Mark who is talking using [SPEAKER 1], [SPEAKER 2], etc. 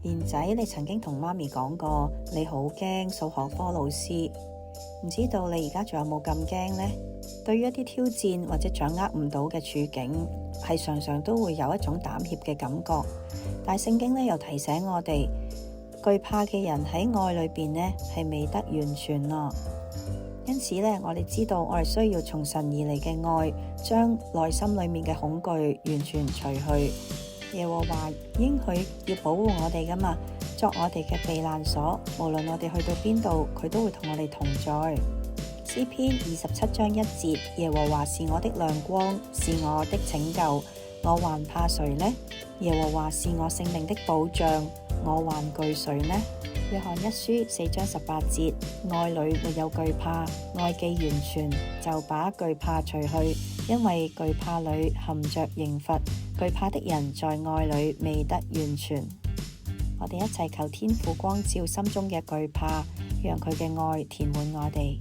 [SPEAKER 1] 賢仔，你曾經同媽咪講過你好驚數學科老師，唔知道你而家仲有冇咁驚呢？對於一啲挑戰或者掌握唔到嘅處境，係常常都會有一種膽怯嘅感覺。但係聖經呢又提醒我哋，懼怕嘅人喺愛裏邊呢係未得完全咯。因此呢，我哋知道我哋需要從神而嚟嘅愛，將內心裏面嘅恐懼完全除去。耶和華應許要保護我哋噶嘛，作我哋嘅避難所，無論我哋去到邊度，佢都會同我哋同在。詩篇27章1節，耶和華是我的亮光，是我的拯救，我還怕誰呢？耶和華是我性命的保障，我還懼誰呢？約翰一書4章18節，愛裏沒有懼怕，愛既完全，就把懼怕除去，因為懼怕裏含着刑罰，懼怕的人在愛裏未得完全。我哋一齊求天父光照心中嘅懼怕，讓佢嘅愛填滿我哋。